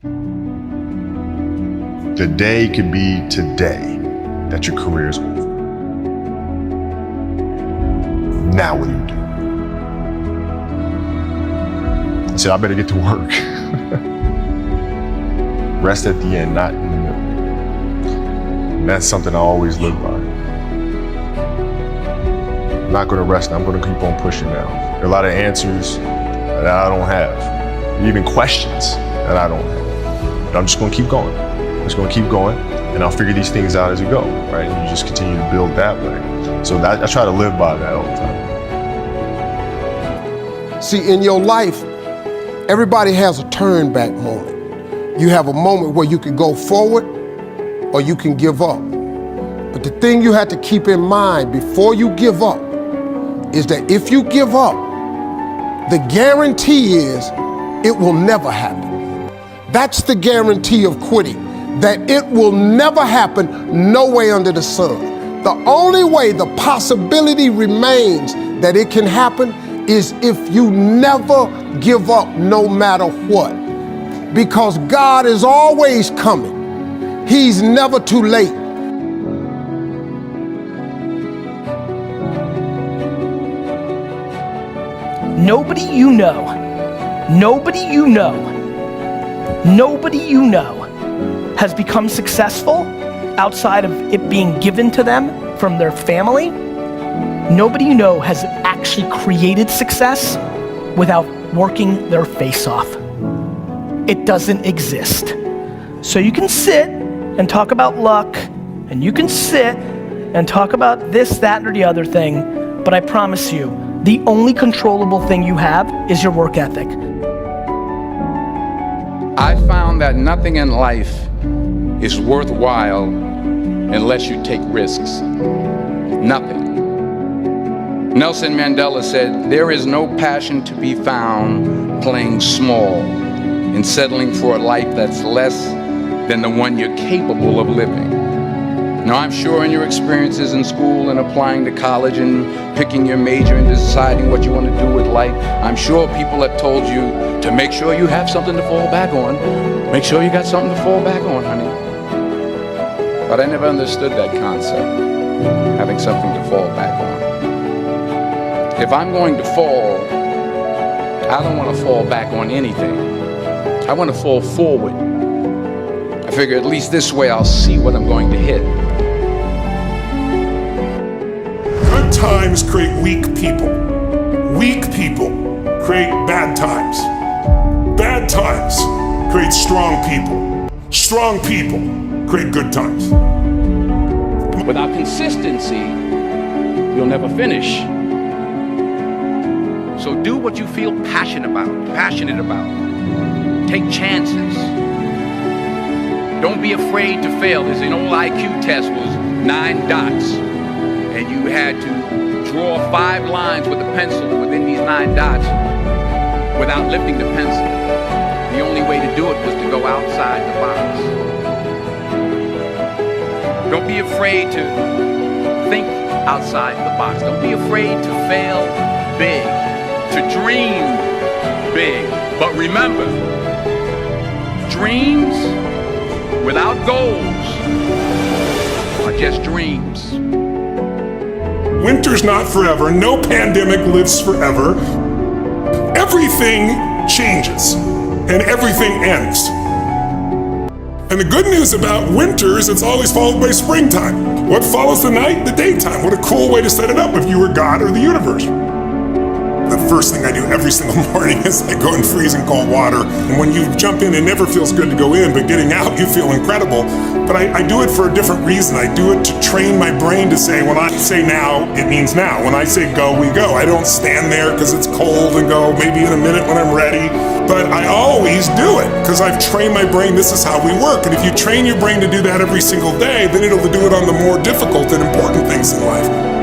The day could be today that your career is over. Now what do you do? I said, I better get to work. Rest at the end, not in the middle. And that's something I always live by. I'm not gonna rest, I'm gonna keep on pushing now. There are a lot of answers that I don't have, even questions that I don't have. But I'm just gonna keep going. I'm just gonna keep going, and I'll figure these things out as we go, right? And you just continue to build that way. So I try to live by that all the time. See, in your life, everybody has a turn back moment. You have a moment where you can go forward or you can give up. But the thing you have to keep in mind before you give up is that if you give up, the guarantee is it will never happen. That's the guarantee of quitting, that it will never happen, no way under the sun. The only way the possibility remains that it can happen is if you never give up no matter what. Because God is always coming. He's never too late. Nobody you know has become successful outside of it being given to them from their family. Nobody you know has actually created success without working their face off. It doesn't exist. So you can sit and talk about luck, and you can sit and talk about this, that, or the other thing, but I promise you, the only controllable thing you have is your work ethic. I found that nothing in life is worthwhile unless you take risks. Nothing. Nelson Mandela said, "There is no passion to be found playing small and settling for a life that's less than the one you're capable of living." Now, I'm sure in your experiences in school and applying to college and picking your major and deciding what you want to do with life, I'm sure people have told you to make sure you have something to fall back on. Make sure you got something to fall back on, honey. But I never understood that concept, having something to fall back on. If I'm going to fall, I don't want to fall back on anything. I want to fall forward. I figure at least this way I'll see what I'm going to hit. Good times create weak people. Weak people create bad times. Bad times create strong people. Strong people create good times. Without consistency, you'll never finish. So do what you feel passionate about. Take chances. Don't be afraid to fail. There's an old IQ test was 9 dots, and you had to draw 5 lines with a pencil within these 9 dots without lifting the pencil. The only way to do it was to go outside the box. Don't be afraid to think outside the box. Don't be afraid to fail big, to dream big. But remember, dreams without goals are just dreams. Winter's not forever. No pandemic lives forever. Everything changes and everything ends. And the good news about winter is it's always followed by springtime. What follows the night? The daytime. What a cool way to set it up if you were God or the universe. The first thing I do every single morning is I go in freezing cold water. And when you jump in, it never feels good to go in, but getting out, you feel incredible. But I do it for a different reason. I do it to train my brain to say, when I say now, it means now. When I say go, we go. I don't stand there because it's cold and go maybe in a minute when I'm ready. But I always do it because I've trained my brain, this is how we work. And if you train your brain to do that every single day, then it'll do it on the more difficult and important things in life.